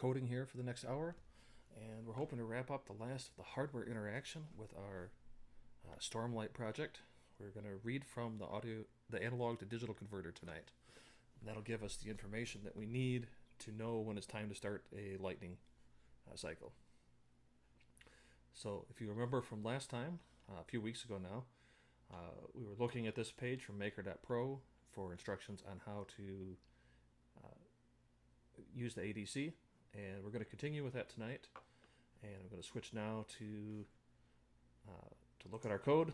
coding here for the next hour, and we're hoping to wrap up the last of the hardware interaction with our Stormlight project. We're going to read from the analog to digital converter tonight. And that'll give us the information that we need to know when it's time to start a lightning cycle. So, if you remember from last time, a few weeks ago now, we were looking at this page from maker.pro for instructions on how to use the ADC, and we're going to continue with that tonight. And I'm going to switch now to look at our code,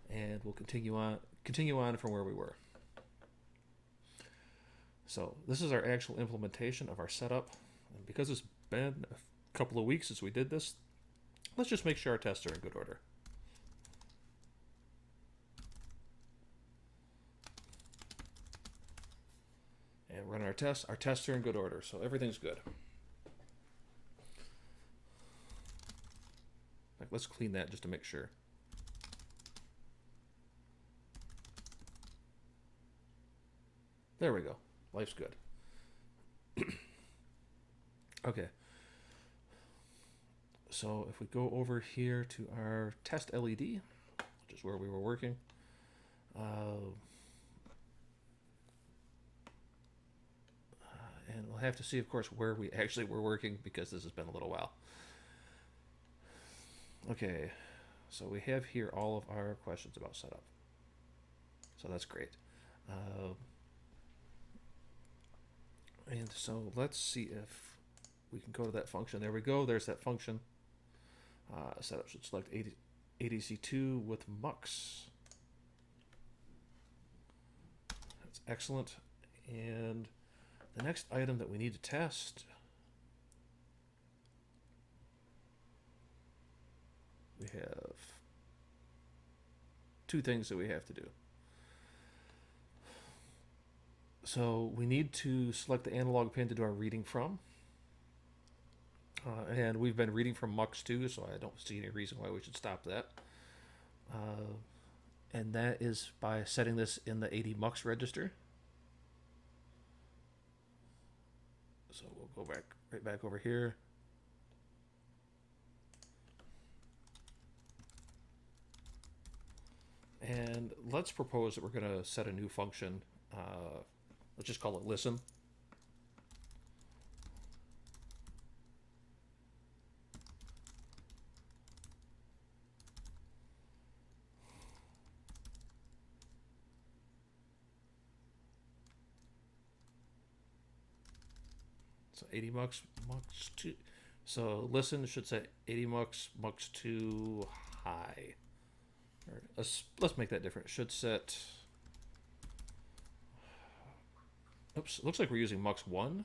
and we'll continue on from where we were. So this is our actual implementation of our setup, and because it's been a couple of weeks since we did this, let's just make sure our tests are in good order. And run our tests. Our tests are in good order, so everything's good. Let's clean that just to make sure. There we go. Life's good. Okay. So if we go over here to our test LED, which is where we were working, and we'll have to see, of course, where we actually were working because this has been a little while. Okay, so we have here all of our questions about setup. So that's great. And so let's see if we can go to that function. There we go. There's that function. Setup should select ADC2 with MUX. That's excellent. And the next item that we need to test, we have two things that we have to do. So we need to select the analog pin to do our reading from. And we've been reading from MUX2, so I don't see any reason why we should stop that. And that is by setting this in the 80 MUX register. So we'll go right back over here. And let's propose that we're going to set a new function. Let's just call it listen. So 80 MUX 2. So listen should say 80 MUX 2 high. Or let's make that different. It should set. Oops, looks like we're using MUX 1.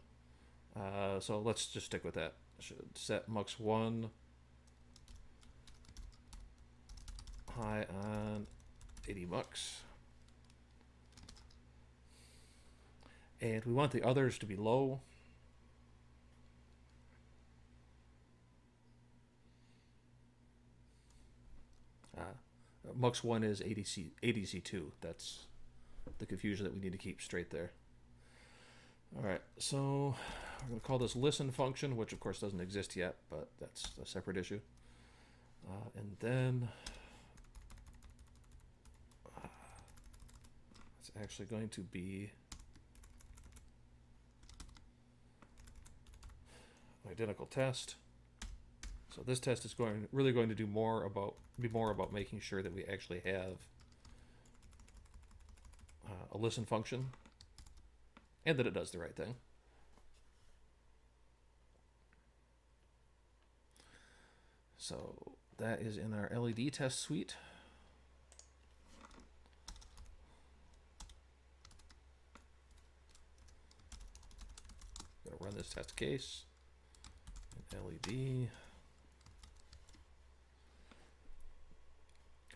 So let's just stick with that. Should set MUX 1 high on 80 MUX. And we want the others to be low. MUX 1 is ADC2. That's the confusion that we need to keep straight there. All right, so we're going to call this listen function, which of course doesn't exist yet, but that's a separate issue. And then it's actually going to be an identical test. So this test is really going to be more about making sure that we actually have a listen function and that it does the right thing. So that is in our LED test suite. I'm going to run this test case in LED.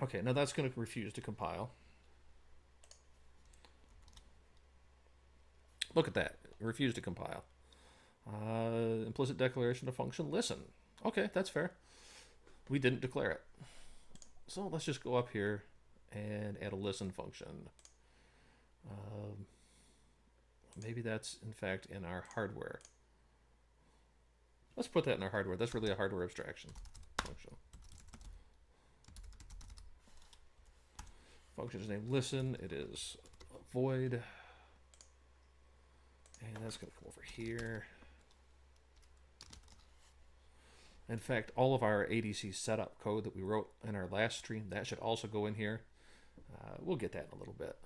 Okay, now that's going to refuse to compile. Look at that. It refused to compile. Implicit declaration of function listen. Okay, that's fair. We didn't declare it. So let's just go up here and add a listen function. Maybe that's, in fact, in our hardware. Let's put that in our hardware. That's really a hardware abstraction function. Function is named listen. It is a void. And that's going to come over here. In fact, all of our ADC setup code that we wrote in our last stream, that should also go in here. We'll get that in a little bit.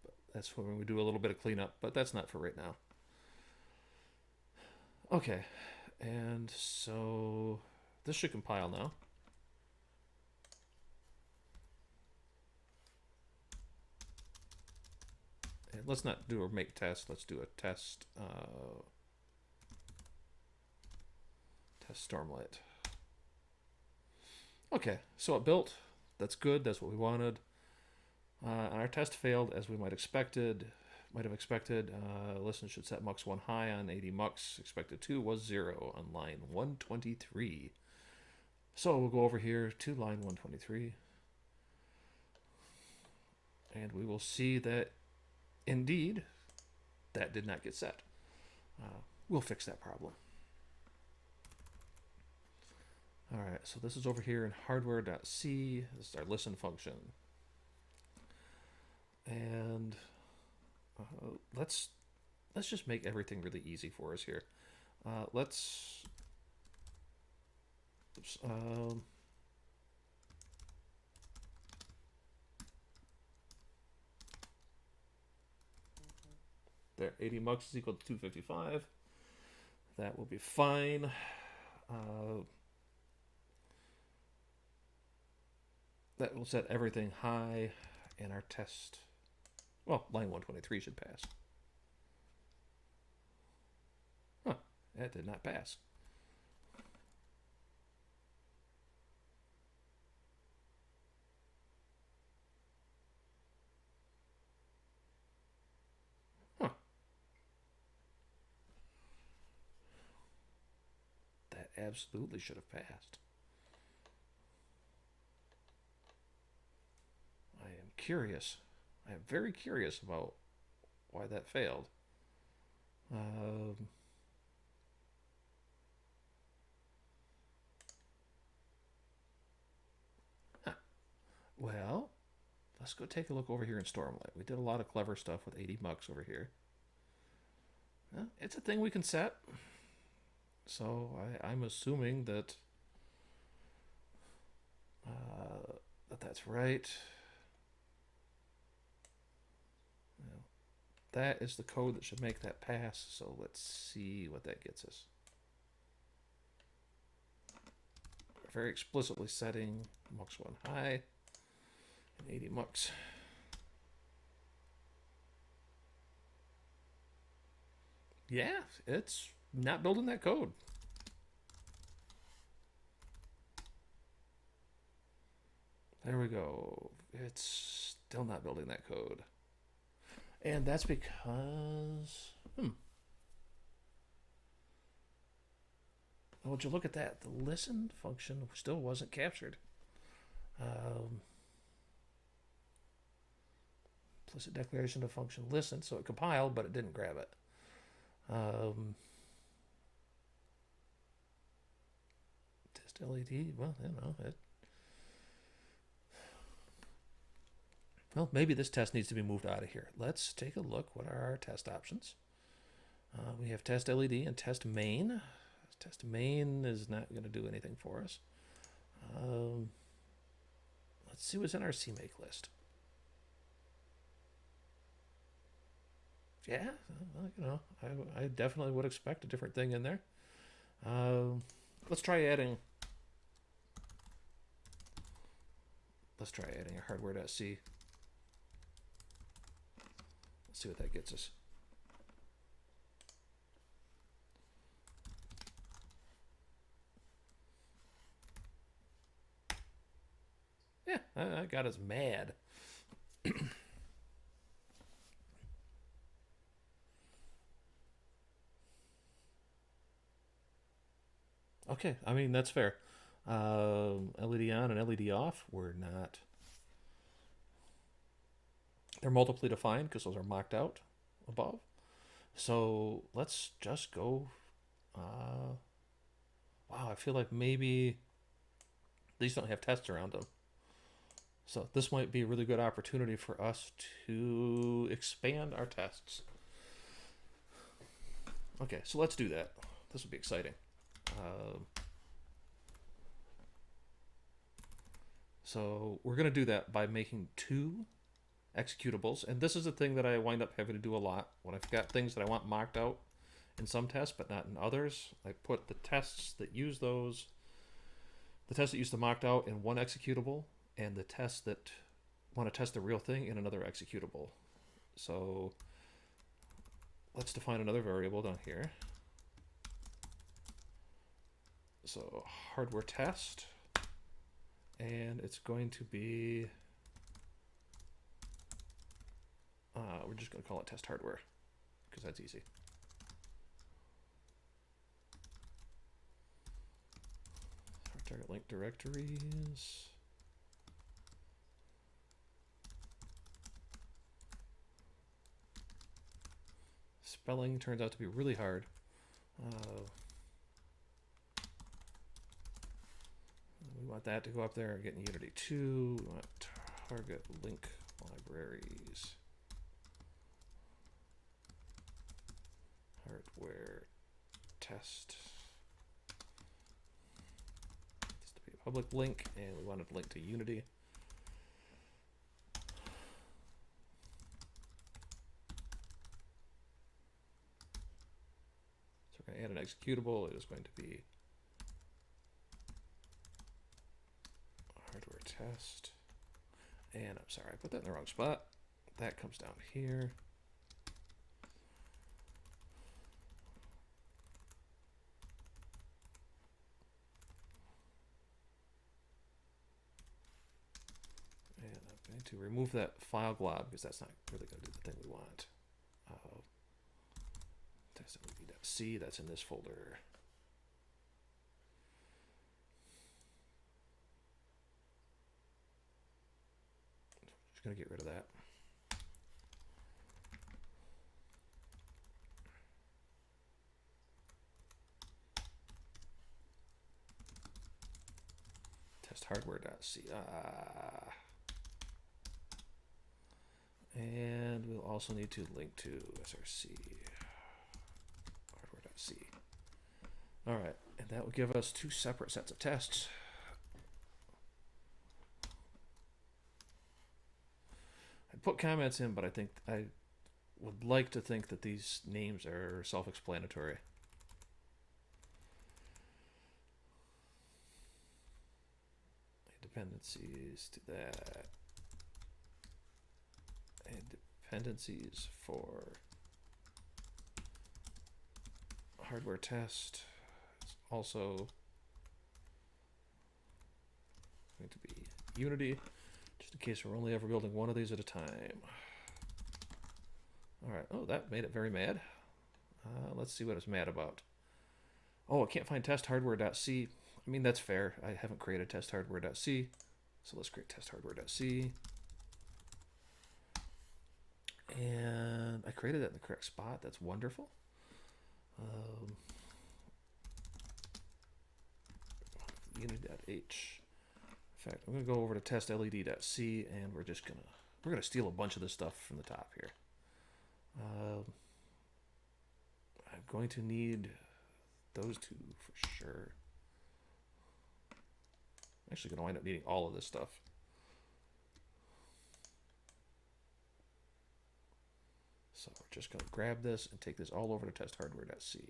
But that's when we do a little bit of cleanup, but that's not for right now. Okay, and so this should compile now. And let's not do a make test. Let's do a test. Test Stormlight. Okay, so it built. That's good. That's what we wanted. Our test failed as we might have expected. Listen should set mux 1 high on 80 mux. Expected 2 was 0 on line 123. So we'll go over here to line 123. And we will see that indeed that did not get set. We'll fix that problem. All right, so this is over here in hardware.c. This is our listen function. And let's just make everything really easy for us here. There, 80 mux is equal to 255. That will be fine. That will set everything high, and our test, well, line 123 should pass. Huh, that did not pass. Huh. That absolutely should have passed. Curious. I am very curious about why that failed. Well, let's go take a look over here in Stormlight. We did a lot of clever stuff with 80 mux over here. It's a thing we can set. So I'm assuming that that's right. That is the code that should make that pass. So let's see what that gets us. We're very explicitly setting mux 1 high and 80 mux. Yeah, it's not building that code. There we go. It's still not building that code. And that's because, would you look at that? The listen function still wasn't captured. Implicit declaration of function listen, so it compiled, but it didn't grab it. Test LED, well, you know, well, maybe this test needs to be moved out of here. Let's take a look. What are our test options? We have test LED and test main. Test main is not going to do anything for us. Let's see what's in our CMake list. Yeah, you know, I definitely would expect a different thing in there. Let's try adding a hardware.c. Let's see what that gets us. Yeah, I got us mad. Okay, I mean, that's fair. LED on and LED off were not. They're multiply defined because those are mocked out above. So let's just go. Uh, wow, I feel like maybe these don't have tests around them. So this might be a really good opportunity for us to expand our tests. Okay, so let's do that. This will be exciting. Um, so we're going to do that by making two executables. And this is a thing that I wind up having to do a lot when I've got things that I want mocked out in some tests, but not in others. I put the tests that use the mocked out in one executable, and the tests that want to test the real thing in another executable. So let's define another variable down here. So hardware test, and it's going to be, we're just going to call it test hardware because that's easy. Our target link directories. Spelling turns out to be really hard. We want that to go up there and get in Unity 2. We want target link libraries. Hardware test. This to be a public link, and we want it to link to Unity. So we're going to add an executable. It is going to be hardware test. And I'm sorry, I put that in the wrong spot. That comes down here. And I'm going to remove that file glob because that's not really going to do the thing we want. Test.c, that's in this folder. Just going to get rid of that. Test hardware.c. And we'll also need to link to src hardware.c. All right, and that will give us two separate sets of tests. I put comments in, but I think I would like to think that these names are self-explanatory. Dependencies to that. And dependencies for hardware test. It's also going to be Unity, just in case we're only ever building one of these at a time. All right. Oh, that made it very mad. Let's see what it's mad about. Oh, I can't find test hardware.c. I mean, that's fair. I haven't created test hardware.c. So let's create test hardware.c. And I created that in the correct spot. That's wonderful. Unity.h. In fact, I'm going to go over to test led.c, and we're going to steal a bunch of this stuff from the top here. I'm going to need those two for sure. I'm actually going to wind up needing all of this stuff. So we're just going to grab this and take this all over to test hardware.c.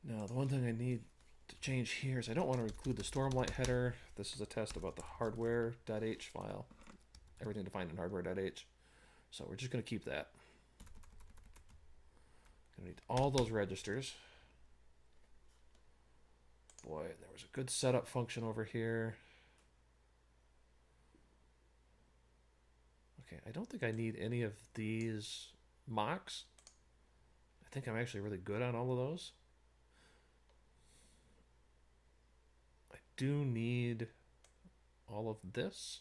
Now, the one thing I need to change here is I don't want to include the Stormlight header. This is a test about the hardware.h file. Everything defined in hardware.h. So we're just going to keep that. Going to need all those registers. Boy, there was a good setup function over here. Okay, I don't think I need any of these mocks. I think I'm actually really good on all of those. I do need all of this.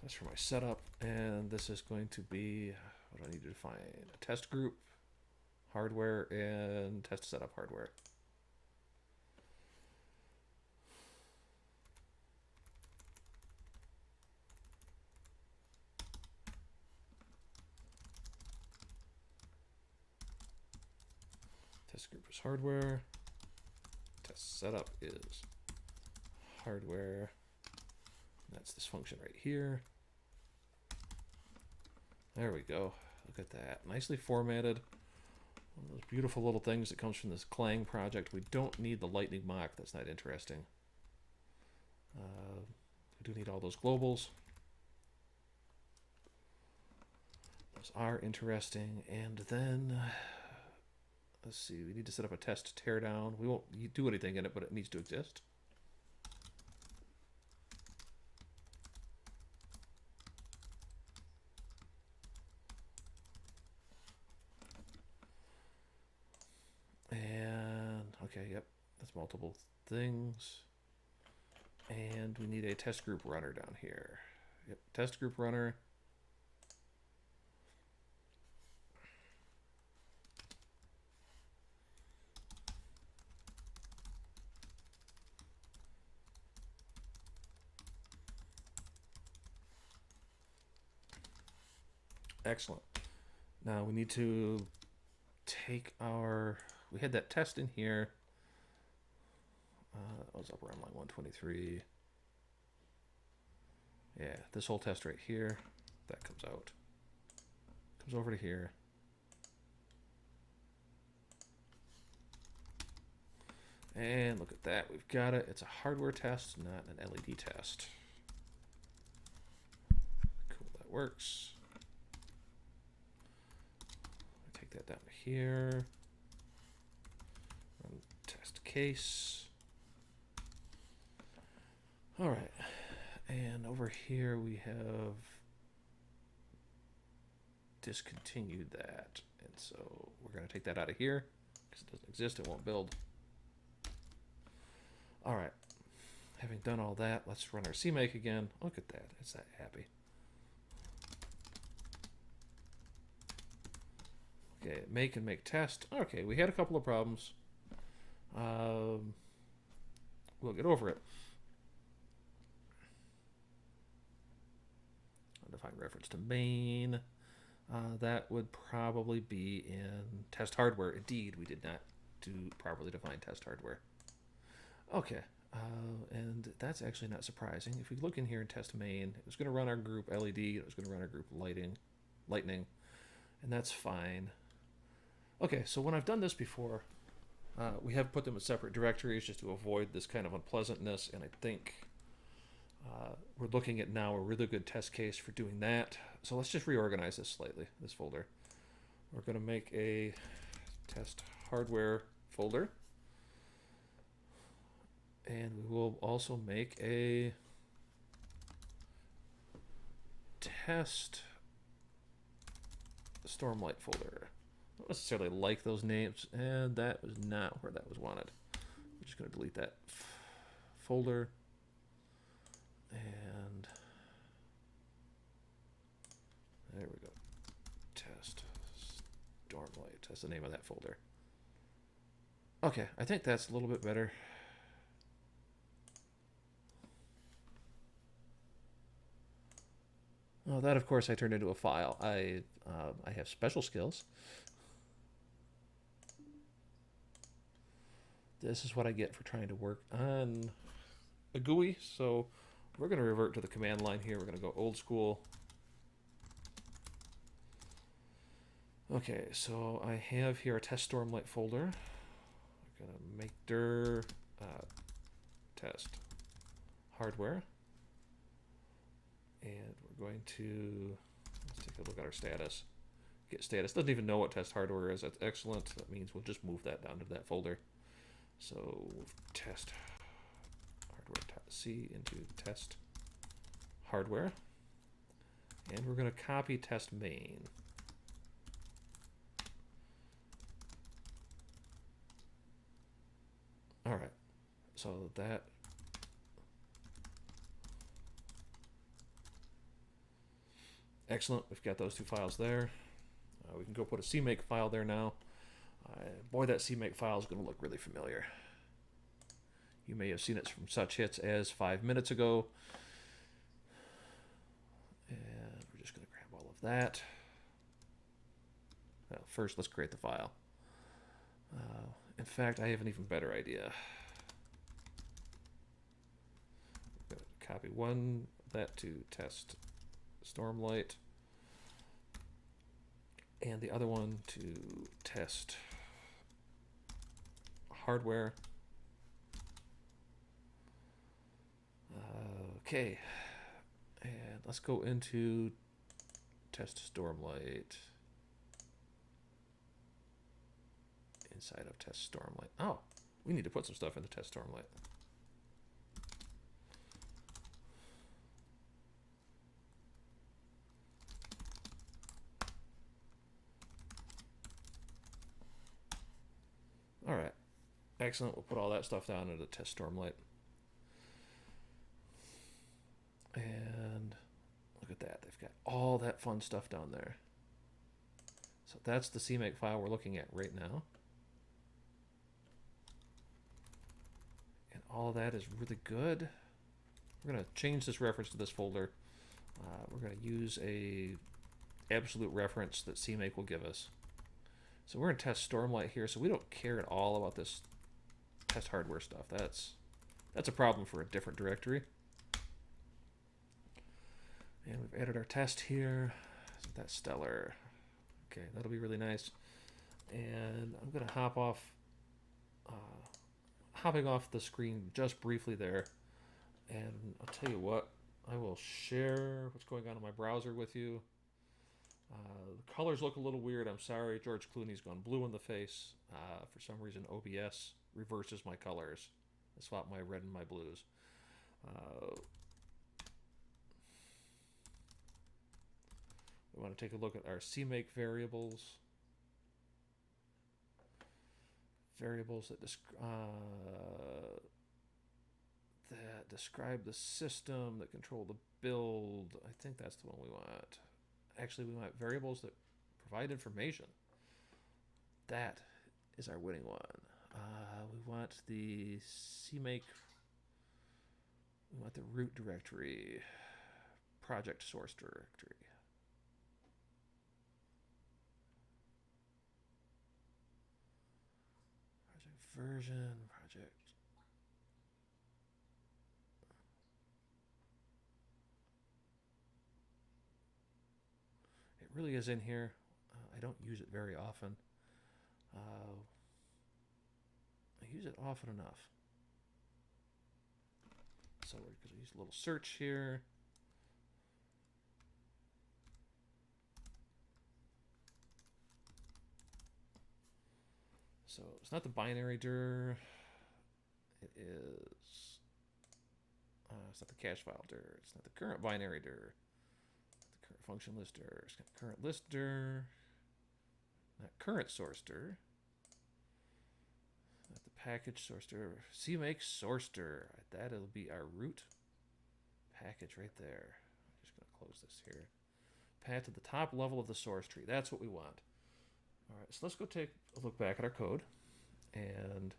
That's for my setup, and this is going to be, what do I need to define? A test group, hardware, and test setup hardware. Test group is hardware. Test setup is hardware. That's this function right here. There we go. Look at that. Nicely formatted. One of those beautiful little things that comes from this Clang project. We don't need the lightning mock. That's not interesting. We do need all those globals. Those are interesting. And then, let's see, we need to set up a test teardown. We won't do anything in it, but it needs to exist. Okay, yep, that's multiple things. And we need a test group runner down here. Yep, test group runner. Excellent. Now we need to take our, we had that test in here. That was up around line 123. Yeah, this whole test right here, that comes out. Comes over to here. And look at that, we've got it. It's a hardware test, not an LED test. Cool, that works. Take that down to here. Run test case. All right, and over here we have discontinued that, and so we're going to take that out of here because it doesn't exist, it won't build. All right, having done all that, let's run our CMake again. Look at that, it's that happy. Okay, make and make test. Okay, we had a couple of problems. We'll get over it. Define reference to main. That would probably be in test hardware. Indeed, we did not properly define test hardware. Okay, and that's actually not surprising. If we look in here in test main, it was going to run our group LED, it was going to run our group lightning, and that's fine. Okay, so when I've done this before, we have put them in separate directories just to avoid this kind of unpleasantness, and I think we're looking at now a really good test case for doing that. So let's just reorganize this slightly, this folder. We're going to make a test hardware folder. And we will also make a test Stormlight folder. I don't necessarily like those names, and that was not where that was wanted. I'm just going to delete that folder. And there we go. Test Stormlight. That's the name of that folder. Okay, I think that's a little bit better. Well, that of course I turned into a file. I have special skills. This is what I get for trying to work on a GUI. So we're going to revert to the command line here. We're going to go old school. Okay, so I have here a test Stormlight folder. I'm going to make dir test hardware. And we're going to, let's take a look at our status. Get status. Doesn't even know what test hardware is. That's excellent. That means we'll just move that down to that folder. So test hardware C into test hardware. And we're going to copy test main. All right. So that Excellent. We've got those two files there. We can go put a CMake file there now. Boy, that CMake file is going to look really familiar. You may have seen it from such hits as 5 minutes ago. And we're just going to grab all of that. Well, first, let's create the file. In fact, I have an even better idea. I'm going to copy that to test Stormlight, and the other one to test hardware. Okay, and let's go into test Stormlight. Inside of test Stormlight. Oh, we need to put some stuff into test Stormlight. All right, excellent. We'll put all that stuff down into test Stormlight. And look at that. They've got all that fun stuff down there. So that's the CMake file we're looking at right now. And all of that is really good. We're going to change this reference to this folder. We're going to use a absolute reference that CMake will give us. So we're going to test Stormlight here, so we don't care at all about this test hardware stuff. That's a problem for a different directory. And we've added our test here. Isn't that stellar? Okay, that'll be really nice. And I'm going to hopping off the screen just briefly there. And I'll tell you what, I will share what's going on in my browser with you. The colors look a little weird. I'm sorry. George Clooney's gone blue in the face. For some reason, OBS reverses my colors. I swap my red and my blues. We want to take a look at our CMake variables. Variables that describe the system, that control the build. I think that's the one we want. Actually, we want variables that provide information. That is our winning one. We want the CMake. We want the root directory, project source directory. Version, project. It really is in here. I don't use it very often. I use it often enough. So we're going to use a little search here. So it's not the binary dir. It is. It's not the cache file dir. It's not the current binary dir. The current function list dir. It's got current list dir. Not current source dir. Not the package source dir. CMake source dir. That'll be our root package right there. I'm just going to close this here. Path to the top level of the source tree. That's what we want. All right, so let's go take a look back at our code, and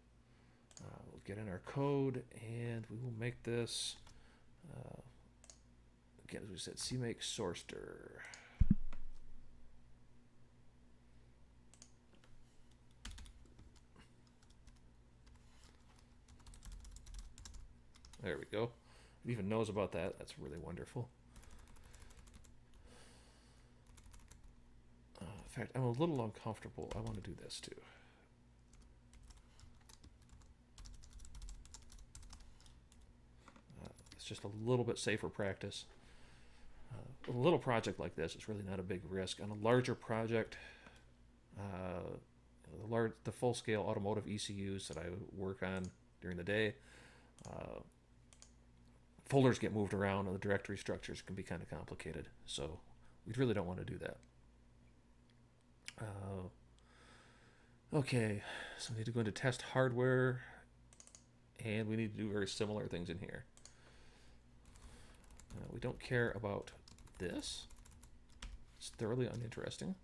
we'll get in our code, and we will make this, again, as we said, CMake source dir. There we go. It even knows about that. That's really wonderful. In fact, I'm a little uncomfortable. I want to do this too. It's just a little bit safer practice. A little project like this is really not a big risk. On a larger project, the full-scale automotive ECUs that I work on during the day, folders get moved around and the directory structures can be kind of complicated. So we really don't want to do that. Okay, so we need to go into test hardware, and we need to do very similar things in here. We don't care about this. It's thoroughly uninteresting.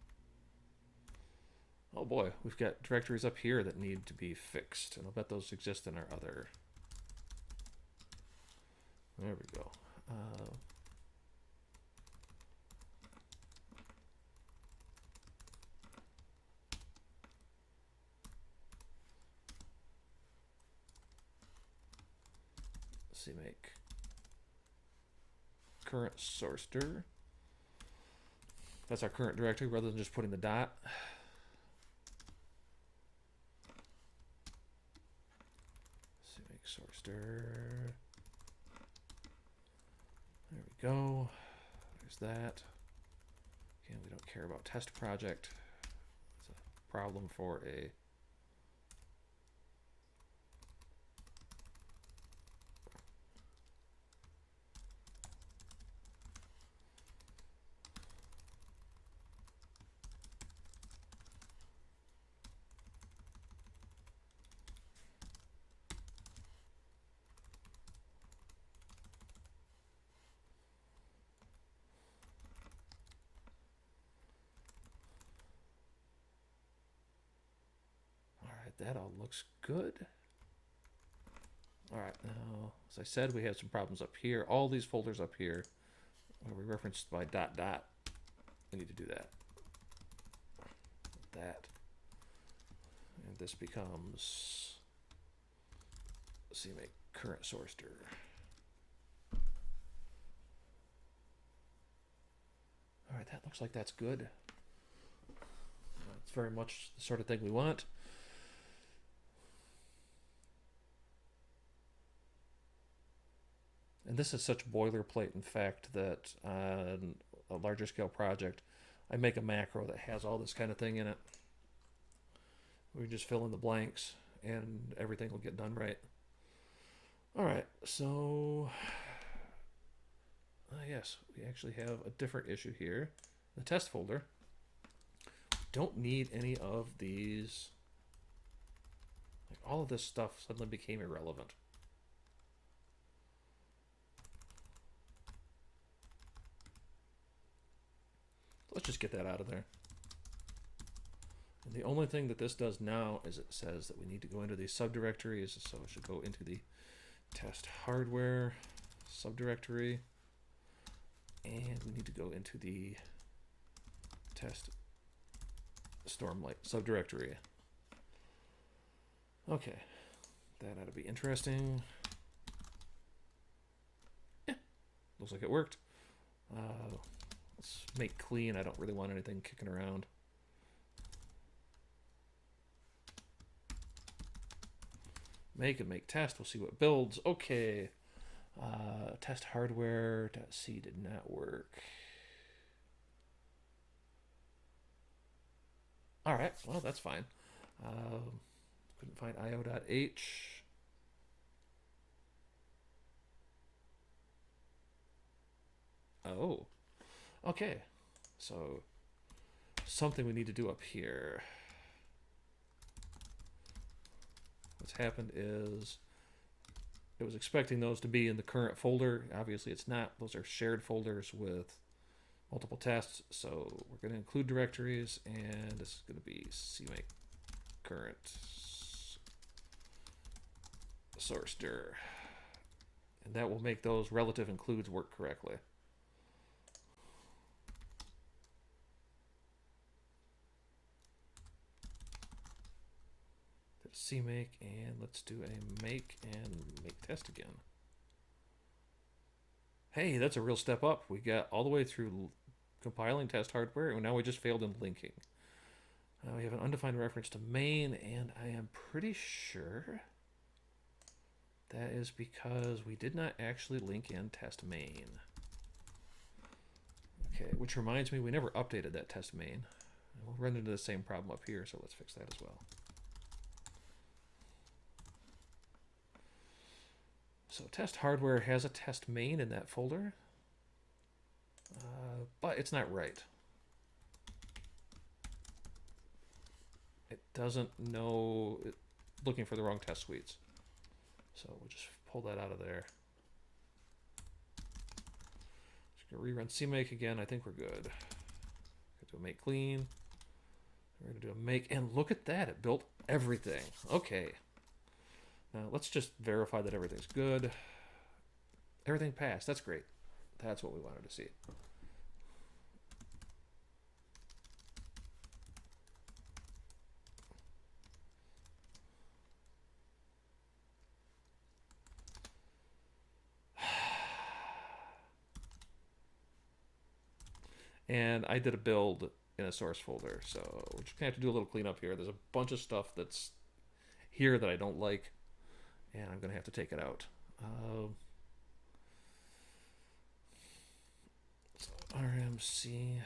Oh boy, we've got directories up here that need to be fixed, and I'll bet those exist in our other. There we go. CMake current source dir. That's our current directory rather than just putting the dot. CMake source dir. There we go. There's that. Again, we don't care about test project. It's a problem for a that all looks good. All right, now, as I said, we have some problems up here. All these folders up here are we referenced by dot dot. We need to do that. That. And this becomes CMake current source dir. All right, that looks like that's good. It's very much the sort of thing we want. And this is such boilerplate, in fact, that on a larger scale project, I make a macro that has all this kind of thing in it. We just fill in the blanks and everything will get done right. All right, so yes, we actually have a different issue here. The test folder. Don't need any of these. Like, all of this stuff suddenly became irrelevant. Let's just get that out of there. And the only thing that this does now is it says that we need to go into these subdirectories. So it should go into the test hardware subdirectory. And we need to go into the test Stormlight subdirectory. Okay, that ought to be interesting. Yeah, looks like it worked. Let's make clean. I don't really want anything kicking around. Make and make test. We'll see what builds. Okay. Test hardware.c did not work. All right. Well, that's fine. Couldn't find io.h. Oh. Okay, so something we need to do up here. What's happened is it was expecting those to be in the current folder. Obviously it's not. Those are shared folders with multiple tests. So we're going to include directories, and this is going to be CMake current source dir. And that will make those relative includes work correctly. CMake, and let's do a make and make test again. Hey, that's a real step up. We got all the way through compiling test hardware, and now we just failed in linking. We have an undefined reference to main, and I am pretty sure that is because we did not actually link in test main. Okay, which reminds me, we never updated that test main. We'll run into the same problem up here, so let's fix that as well. So test hardware has a test main in that folder, but it's not right. It doesn't know, looking for the wrong test suites. So we'll just pull that out of there. Just gonna rerun CMake again. I think we're good. do a make clean. We're going to do a make, and look at that. It built everything. Okay. Now let's just verify that everything's good. Everything passed. That's great. That's what we wanted to see. And I did a build in a source folder, so we're just gonna have to do a little cleanup here. There's a bunch of stuff that's here that I don't like, and I'm gonna have to take it out. So RMC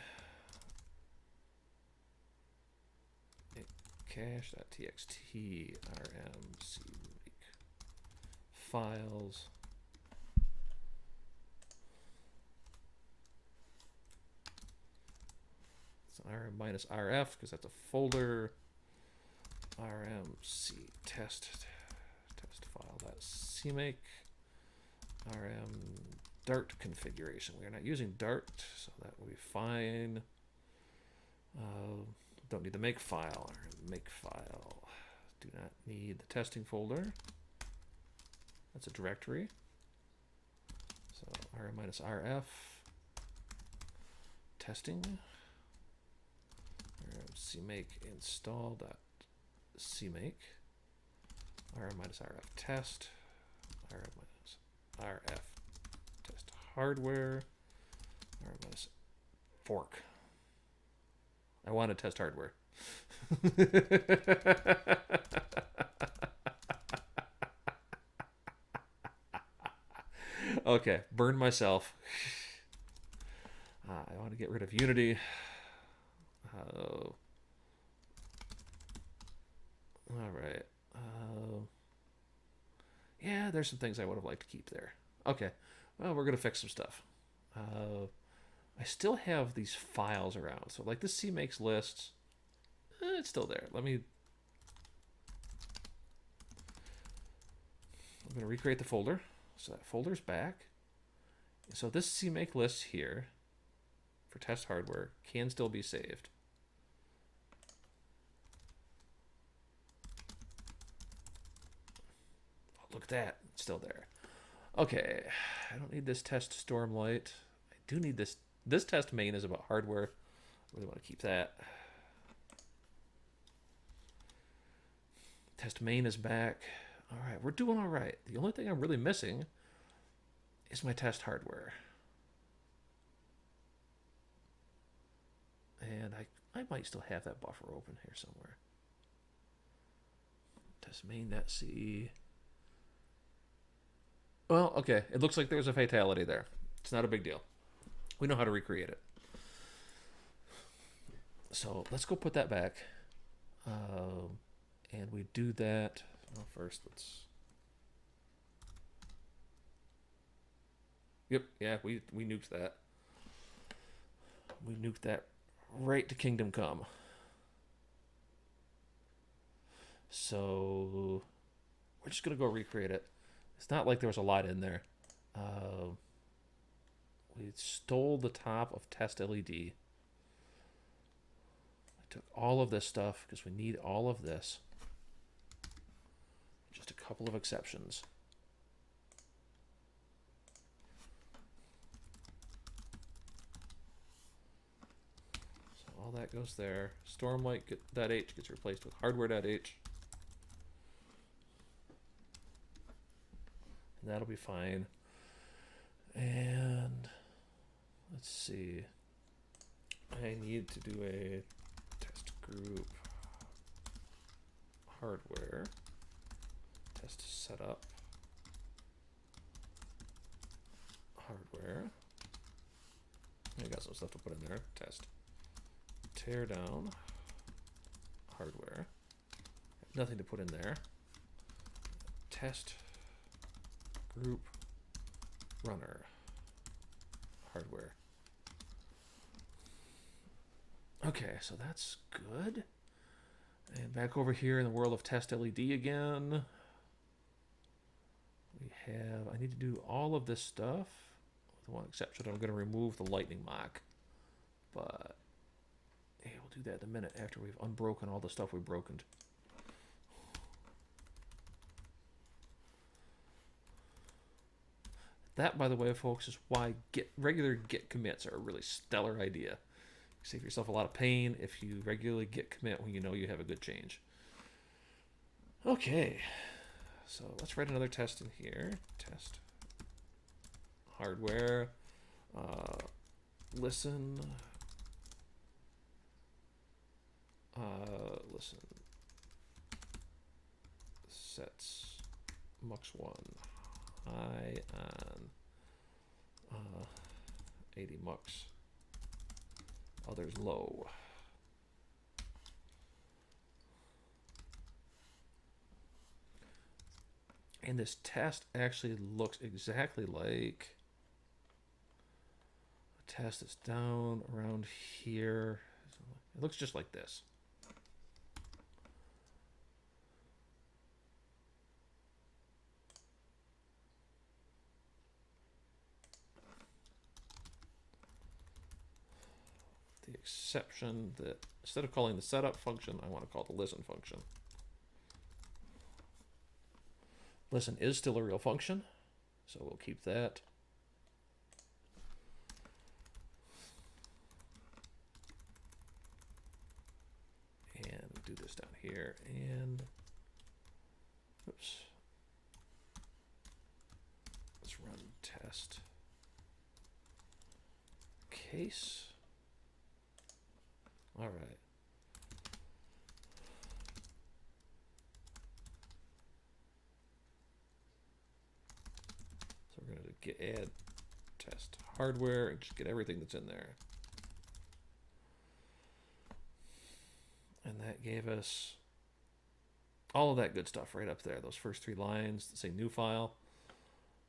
cache.txt RMC make files. RM minus RF because that's a folder. RMC test file. That's CMake. RM Dart configuration. We are not using Dart, so that will be fine. Don't need the make file. Make file. Do not need the testing folder. That's a directory. So RM minus RF testing. CMake install dot CMake RM minus RF test RM minus RF test hardware RM minus fork. I want to test hardware. Okay, burned myself. I want to get rid of Unity. All right. Yeah, there's some things I would have liked to keep there. Okay. Well, we're going to fix some stuff. I still have these files around. So like this CMakes lists, it's still there. I'm going to recreate the folder. So that folder's back. So this CMake list here for test hardware can still be saved. Look at that, it's still there. Okay, I don't need this test Stormlight. I do need this. This test main is about hardware. I really want to keep that. Test main is back. All right, we're doing all right. The only thing I'm really missing is my test hardware. And I might still have that buffer open here somewhere. Test main.c. Well, okay. It looks like there's a fatality there. It's not a big deal. We know how to recreate it. So let's go put that back. And we do that. Well, first, let's... Yep, yeah, we nuked that. We nuked that right to Kingdom Come. So we're just going to go recreate it. It's not like there was a lot in there. We stole the top of test LED. I took all of this stuff because we need all of this. Just a couple of exceptions. So all that goes there. Stormlight.h gets replaced with hardware.h. That'll be fine. And let's see. I need to do a test group hardware test setup hardware. I got some stuff to put in there. Test tear down hardware. Nothing to put in there. Test group runner hardware. Okay, so that's good. And back over here in the world of test LED again. I need to do all of this stuff with one exception. I'm going to remove the lightning mock. But do that in a minute after we've unbroken all the stuff we've broken. That, by the way, folks, is why regular git commits are a really stellar idea. You save yourself a lot of pain if you regularly git commit when you know you have a good change. Okay, so let's write another test in here. Test hardware. Listen. Listen. Sets mux1 high on 80 mux. Others low. And this test actually looks exactly like a test that's down around here. It looks just like this. The exception that instead of calling the setup function, I want to call the listen function. Listen is still a real function, so we'll keep that. And do this down here, and oops. Let's run test case. All right. So we're going to add test hardware and just get everything that's in there. And that gave us all of that good stuff right up there. Those first 3 lines that say new file.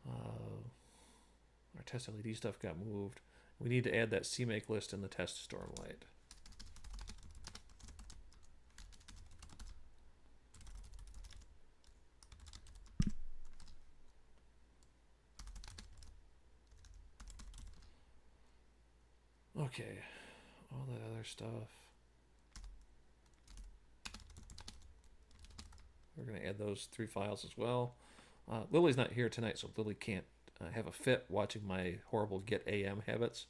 Our test LED stuff got moved. We need to add that CMake list in the test Stormlight. Okay, all that other stuff. We're going to add those 3 files as well. Lily's not here tonight, so Lily can't have a fit watching my horrible get AM habits.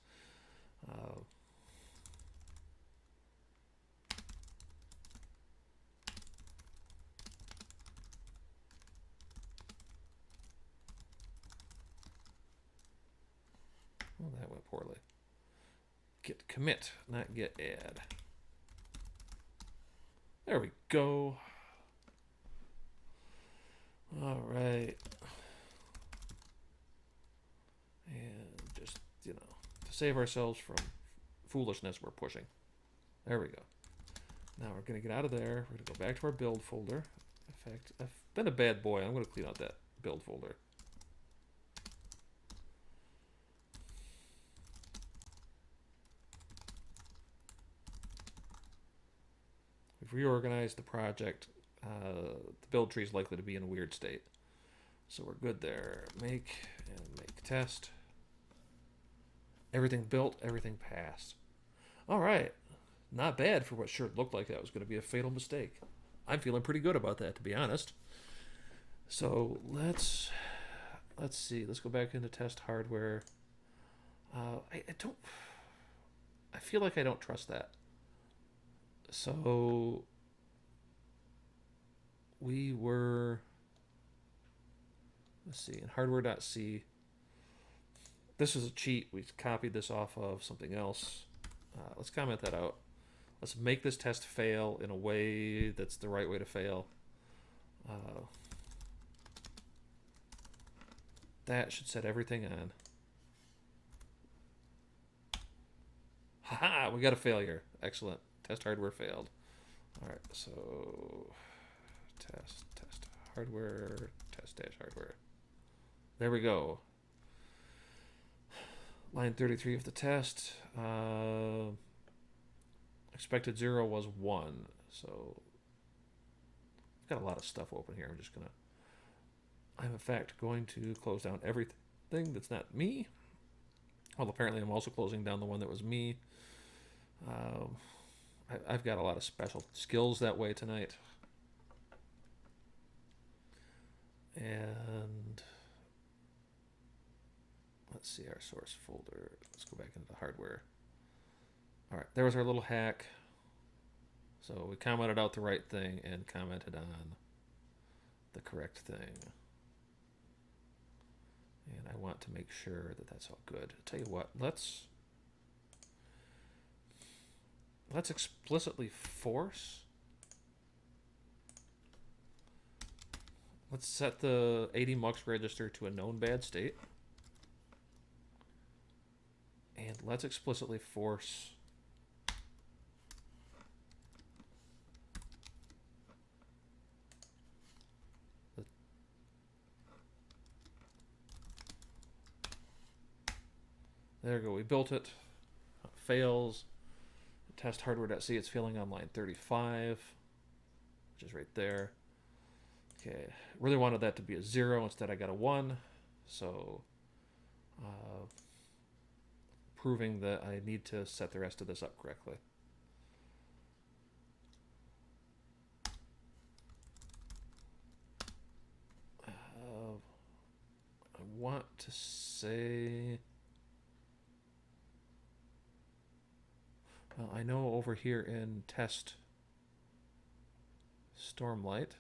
Well, that went poorly. Git commit, not git add. There we go. All right. And just, to save ourselves from foolishness, we're pushing. There we go. Now we're going to get out of there. We're going to go back to our build folder. In fact, I've been a bad boy. I'm going to clean out that build folder. We've reorganized the project. The build tree is likely to be in a weird state. So we're good there. Make and make test. Everything built, everything passed. All right. Not bad for what sure looked like that was going to be a fatal mistake. I'm feeling pretty good about that, to be honest. So let's see. Let's go back into test hardware. I feel like I don't trust that. So we were, let's see, in hardware.c. This is a cheat. We copied this off of something else. Let's comment that out. Let's make this test fail in a way that's the right way to fail. That should set everything on. Haha, we got a failure. Excellent. Test hardware failed. All right, so test hardware, test dash hardware. There we go. Line 33 of the test. Expected 0 was 1. So I've got a lot of stuff open here. I'm in fact going to close down everything that's not me. Well, apparently I'm also closing down the one that was me. I've got a lot of special skills that way tonight. And let's see our source folder. Let's go back into the hardware. All right, there was our little hack. So we commented out the right thing and commented on the correct thing. And I want to make sure that that's all good. I'll tell you what, let's explicitly force. Let's set the 80 mux register to a known bad state. And let's explicitly force there we go. We built it. Fails. Test hardware.c. It's failing on line 35, which is right there. Okay. Really wanted that to be a 0. Instead, I got a 1. So, proving that I need to set the rest of this up correctly. I want to say... Well, I know over here in test Stormlight,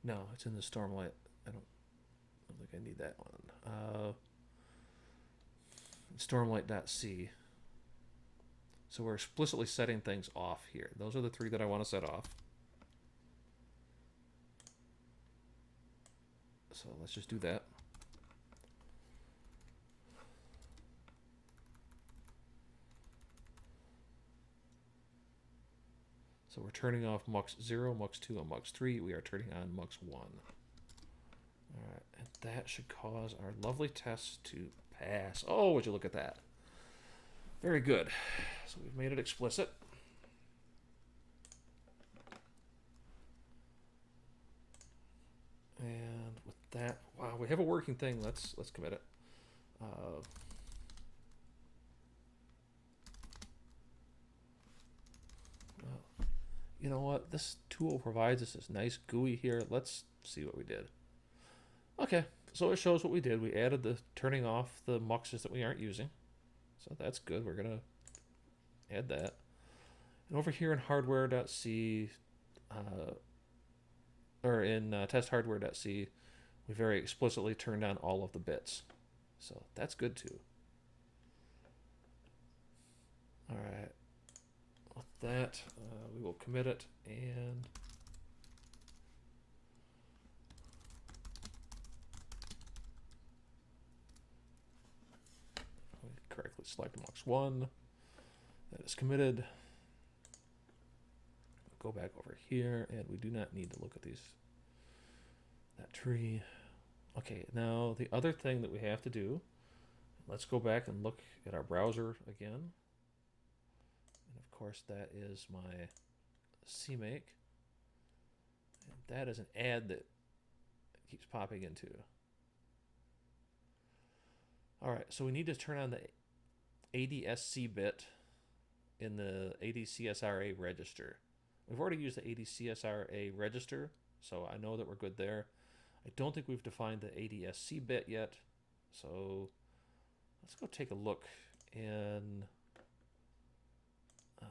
no, it's in the Stormlight. I don't think I need that one. Stormlight.c. So we're explicitly setting things off here. Those are the 3 that I want to set off. So let's just do that. So we're turning off mux 0, mux 2, and mux 3. We are turning on mux 1. All right, and that should cause our lovely test to pass. Oh, would you look at that? Very good. So we've made it explicit. And with that, wow, we have a working thing. Let's commit it. You know what? This tool provides us this nice GUI here. Let's see what we did. Okay, so it shows what we did. We added the turning off the muxes that we aren't using. So that's good. We're going to add that. And over here in hardware.c, or in test hardware.c, we very explicitly turned on all of the bits. So that's good too. All right. With that, we will commit it and correctly select mux 1. That is committed. Go back over here, and we do not need to look at that tree. Okay, now the other thing that we have to do, let's go back and look at our browser again. And of course, that is my CMake. And that is an ad that keeps popping into. All right, so we need to turn on the ADSC bit in the ADCSRA register. We've already used the ADCSRA register, so I know that we're good there. I don't think we've defined the ADSC bit yet, so let's go take a look in, I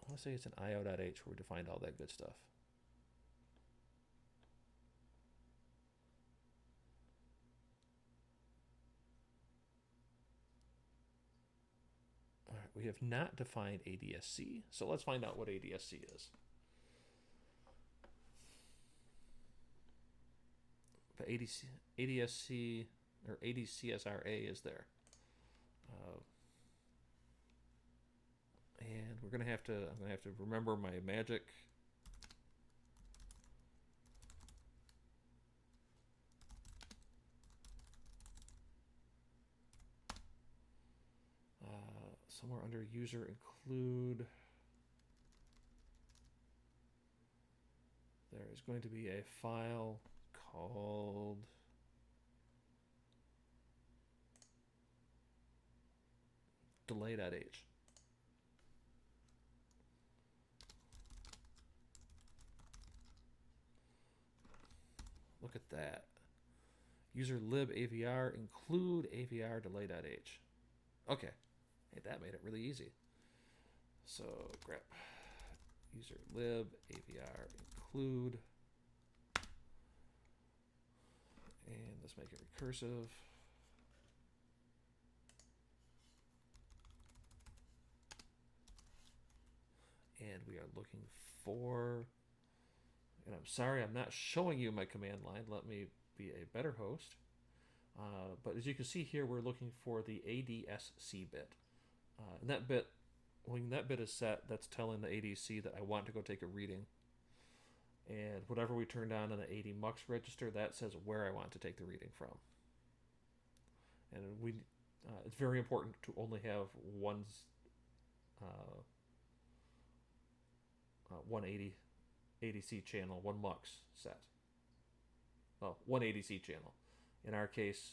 want to say it's in io.h where we defined all that good stuff. All right, we have not defined ADSC, so let's find out what ADSC is. But ADSC or ADCSRA is there. And we're gonna have to, I'm gonna have to remember my magic. Somewhere under user include, there is going to be a file called delay.h. Look at that. User lib avr include avr delay.h. Okay. Hey, that made it really easy. So grep user lib avr include, and let's make it recursive. And we are looking for, and I'm sorry I'm not showing you my command line. Let me be a better host. But as you can see here, we're looking for the ADSC bit. And that bit, when that bit is set, that's telling the ADC that I want to go take a reading. And whatever we turned on in the AD mux register, that says where I want to take the reading from. And it's very important to only have one 180 ADC channel, one mux set. Well, one ADC channel. In our case,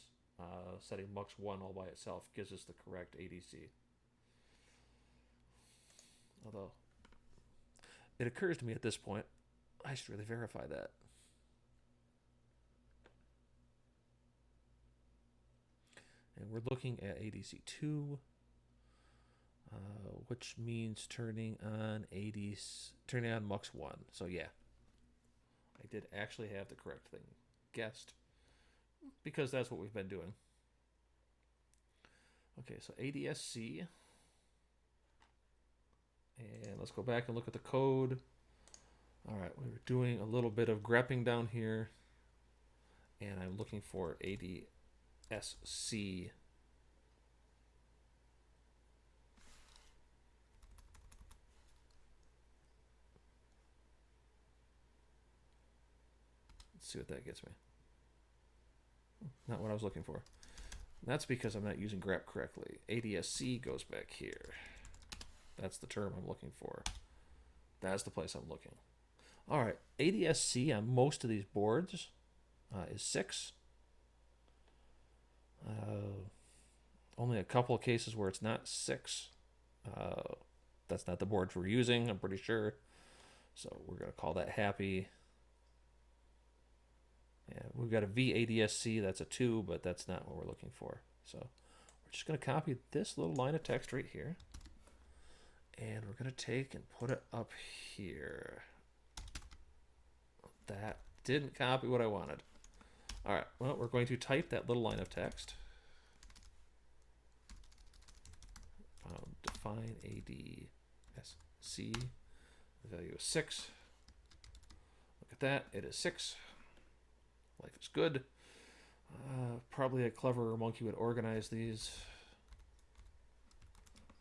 setting mux 1 all by itself gives us the correct ADC. Although, it occurs to me at this point, I should really verify that. And we're looking at ADC2, which means turning on mux 1. So yeah, I did actually have the correct thing guessed, because that's what we've been doing. Okay, so ADSC. And let's go back and look at the code. All right, we were doing a little bit of grepping down here. And I'm looking for ADSC. Let's see what that gets me. Not what I was looking for. That's because I'm not using grep correctly. ADSC goes back here. That's the term I'm looking for. That's the place I'm looking. All right, ADSC on most of these boards is 6. Only a couple of cases where it's not 6. That's not the boards we're using, I'm pretty sure. So we're going to call that happy. Yeah, we've got a VADSC, that's a 2, but that's not what we're looking for. So we're just going to copy this little line of text right here. And we're going to take and put it up here. That didn't copy what I wanted. All right, well, we're going to type that little line of text. Define ADSC. The value is 6. Look at that, it is 6. Life is good. Probably a cleverer monkey would organize these.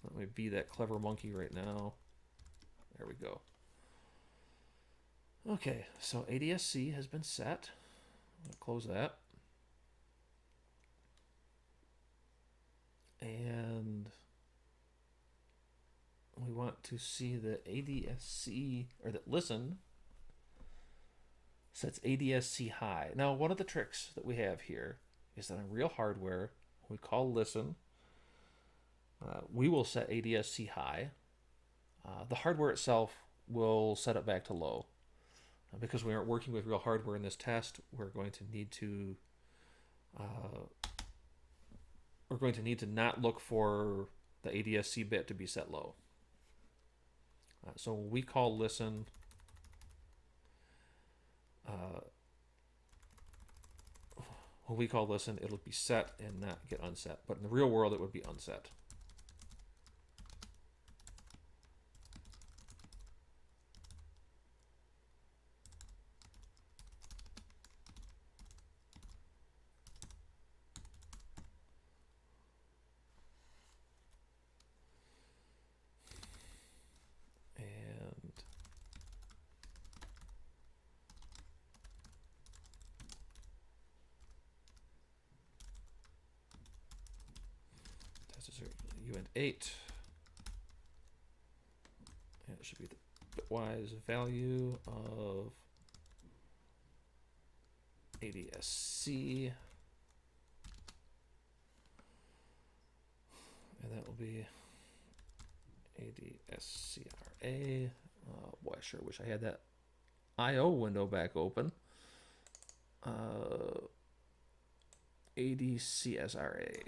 Let me be that clever monkey right now. There we go. Okay, so ADSC has been set. I'm going to close that. And we want to see that ADSC, or that listen, sets ADSC high. Now, one of the tricks that we have here is that on real hardware, we call listen. We will set ADSC high. The hardware itself will set it back to low. Because we aren't working with real hardware in this test, we're going to need to not look for the ADSC bit to be set low. So when we call listen, it'll be set and not get unset. But in the real world, it would be unset. Uint 8, and it should be the bitwise value of ADSC, and that will be ADSCRA. Boy, I sure wish I had that I/O window back open. ADCSRA.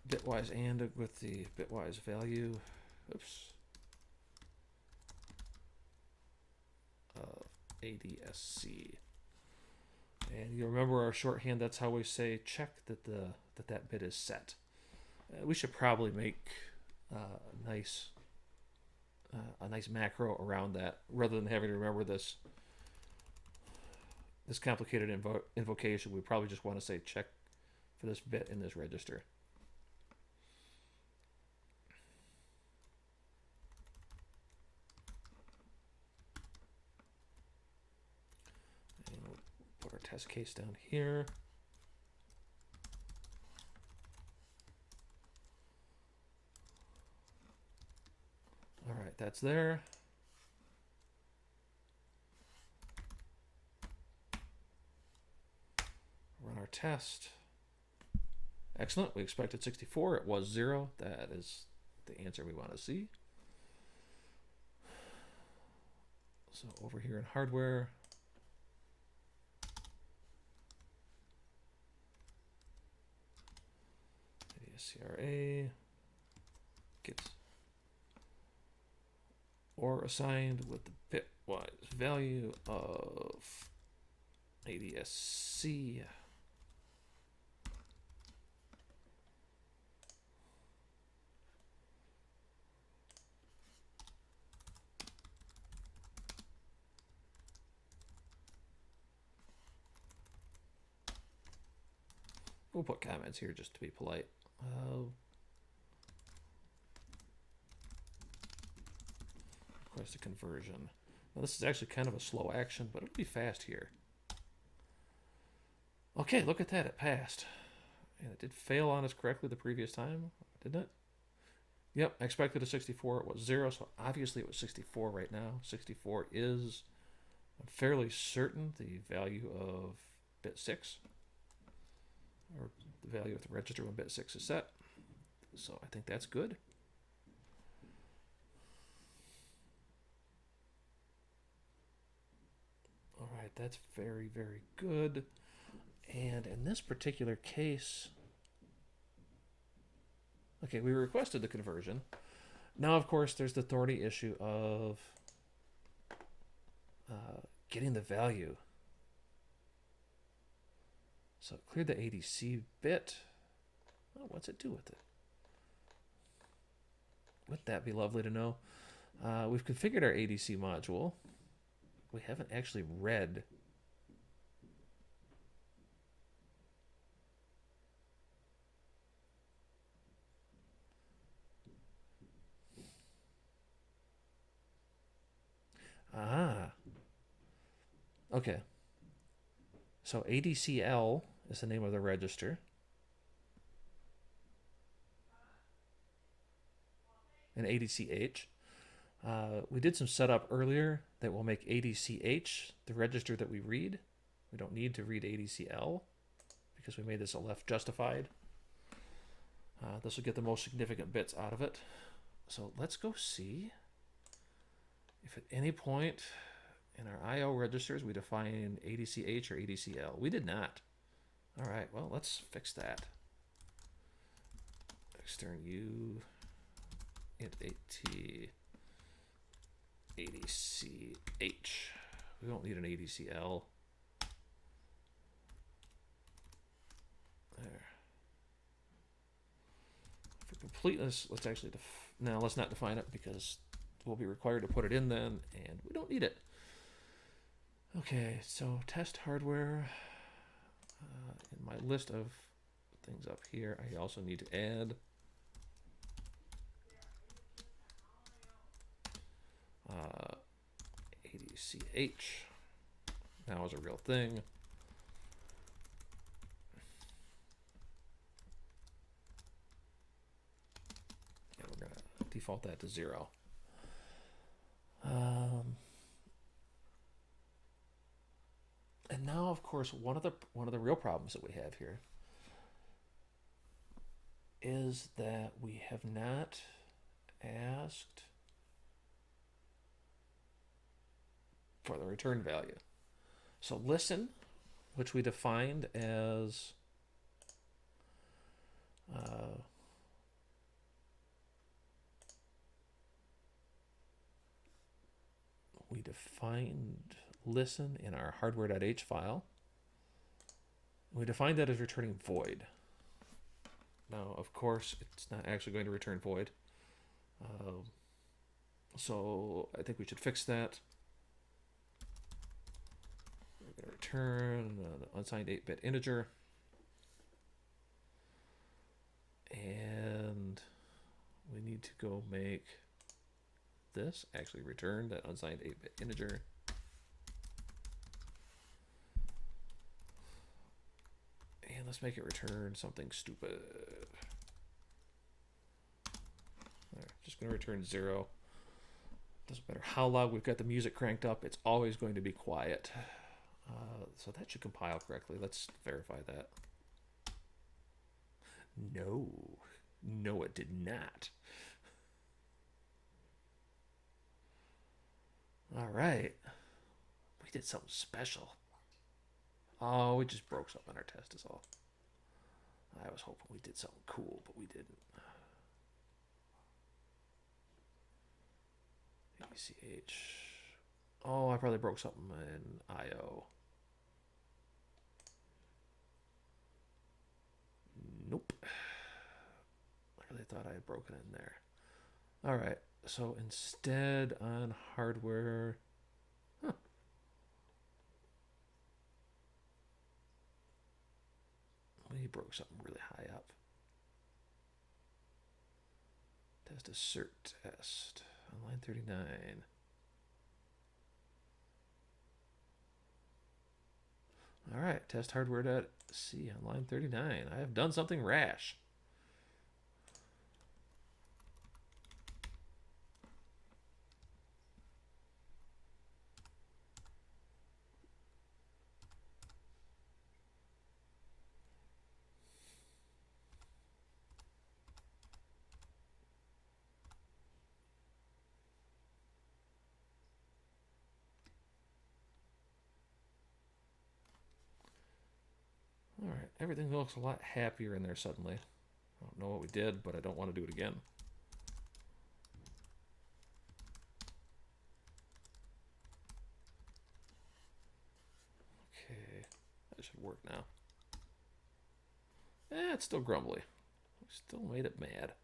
Bitwise AND with the bitwise value. Oops. ADSC. And you remember our shorthand, that's how we say check that that bit is set. We should probably make a nice macro around that rather than having to remember this complicated invocation. We probably just want to say check for this bit in this register. And we'll put our test case down here. All right, that's there. Run our test. Excellent. We expected 64. It was 0. That is the answer we want to see. So over here in hardware, ADSCRA gets or assigned with the bitwise value of ADSC. We'll put comments here just to be polite. Request a conversion. Now this is actually kind of a slow action, but it'll be fast here. Okay, look at that. It passed. And it did fail on us correctly the previous time, didn't it? Yep, I expected a 64. It was 0, so obviously it was 64 right now. 64 is, I'm fairly certain, the value of bit 6. Or the value of the register when bit 6 is set. So I think that's good. All right, that's very, very good. And in this particular case, okay, we requested the conversion. Now, of course, there's the thorny issue of getting the value. So it cleared the ADC bit. Oh, what's it do with it? Wouldn't that be lovely to know? We've configured our ADC module. We haven't actually read. Okay. So ADCL is the name of the register. And ADCH. We did some setup earlier that will make ADCH the register that we read. We don't need to read ADCL because we made this a left justified. This will get the most significant bits out of it. So let's go see if at any point in our I/O registers we define ADCH or ADCL. We did not. All right, well, let's fix that. Extern U int AT ADCH. We don't need an ADCL. There. For completeness, let's actually now let's not define it because we'll be required to put it in then, and we don't need it. Okay, so test hardware. In my list of things up here, I also need to add ADCH. Now is a real thing. And we're going to default that to 0. And now, of course, one of the real problems that we have here is that we have not asked for the return value. So listen, which we defined as we defined listen in our hardware.h file. We defined that as returning void. Now, of course, it's not actually going to return void. So I think we should fix that. We're going to return an unsigned 8-bit integer. And we need to go make this actually return that unsigned 8-bit integer. And let's make it return something stupid. Right, just going to return 0. Doesn't matter how loud we've got the music cranked up, it's always going to be quiet. So that should compile correctly. Let's verify that. No, it did not. All right. We did something special. Oh, we just broke something on our test is all. I was hoping we did something cool, but we didn't. ACH. Oh, I probably broke something in IO. Nope. I really thought I had broken in there. All right. So instead on hardware, we broke something really high up. Test assert test on line 39. All right, test hardware.c on line 39. I have done something rash. All right, everything looks a lot happier in there suddenly. I don't know what we did, but I don't want to do it again. Okay, that should work now. It's still grumbly. We still made it mad.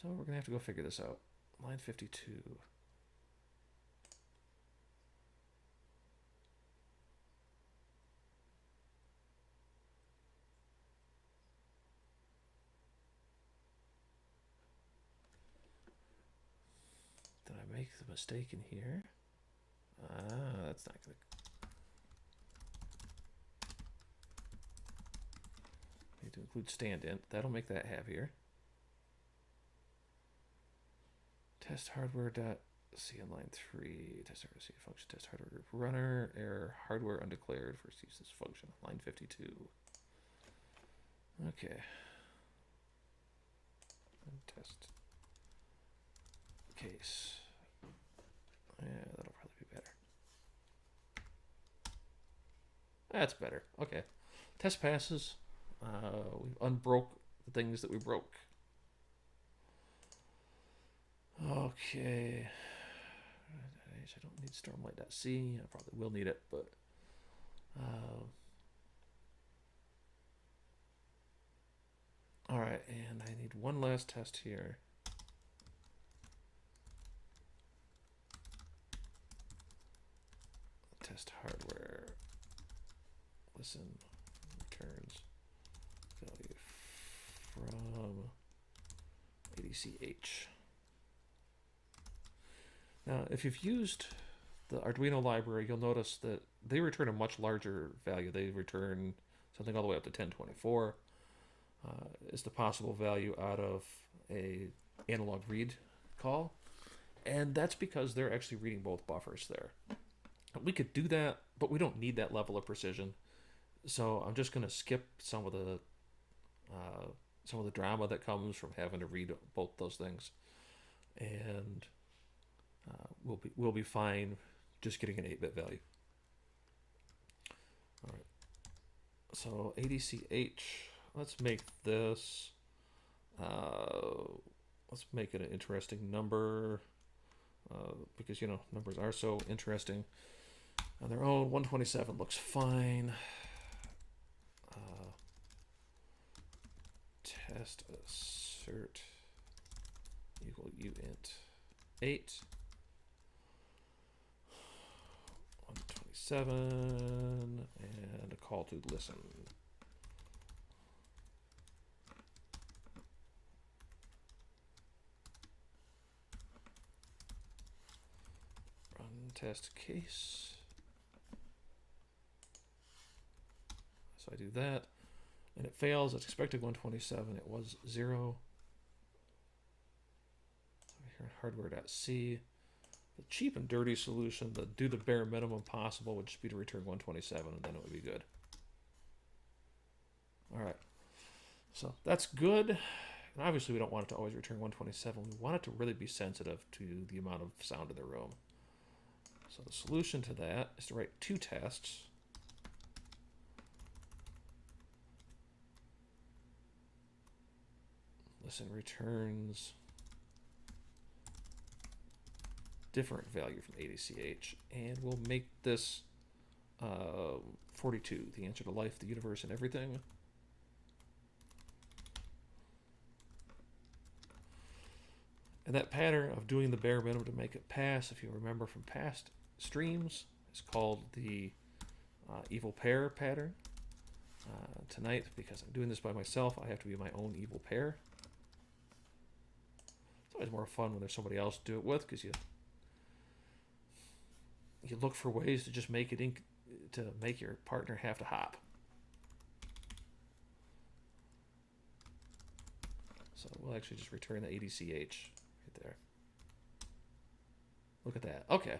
So we're going to have to go figure this out. Line 52. Did I make the mistake in here? That's not going to... Need to include stand-in. That'll make that happier. Test hardware.c on line 3. Test hardware C function. Test hardware group runner. Error hardware undeclared. First use this function. Line 52. Okay. And test case. Yeah, that'll probably be better. That's better. Okay. Test passes. We unbroke the things that we broke. Okay. I don't need Stormlight.c. I probably will need it, but all right, and I need one last test here. Test hardware. Listen, returns value from ADCH. Now, if you've used the Arduino library, you'll notice that they return a much larger value. They return something all the way up to 1024 is the possible value out of a analog read call. And that's because they're actually reading both buffers there. We could do that, but we don't need that level of precision. So I'm just going to skip uh, some of the drama that comes from having to read both those things, and we'll be fine just getting an 8-bit value. All right. So ADCH. Let's make this. Let's make it an interesting number, because numbers are so interesting on their own. 127 looks fine. Test assert equal uint 8. 127 and a call to listen. Run test case. So I do that, and it fails. It's expected 127. It was 0. Here, hardware.c. The cheap and dirty solution, the do the bare minimum possible, would just be to return 127, and then it would be good. All right. So that's good. And obviously, we don't want it to always return 127. We want it to really be sensitive to the amount of sound in the room. So the solution to that is to write 2 tests. Listen returns different value from ADCH, and we'll make this 42, the answer to life, the universe, and everything. And that pattern of doing the bare minimum to make it pass, if you remember from past streams, is called the evil pair pattern. Tonight, because I'm doing this by myself, I have to be my own evil pair. It's always more fun when there's somebody else to do it with, because you look for ways to just make it to make your partner have to hop. So we'll actually just return the ADCH right there. Look at that. Okay.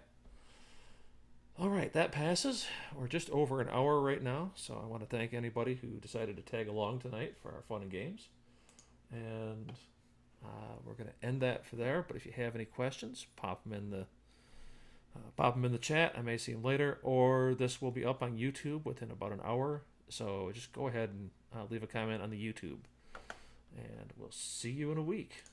All right, that passes. We're just over an hour right now, so I want to thank anybody who decided to tag along tonight for our fun and games. And we're going to end that for there. But if you have any questions, pop them in the chat. I may see them later, or this will be up on YouTube within about an hour. So just go ahead and leave a comment on the YouTube, and we'll see you in a week.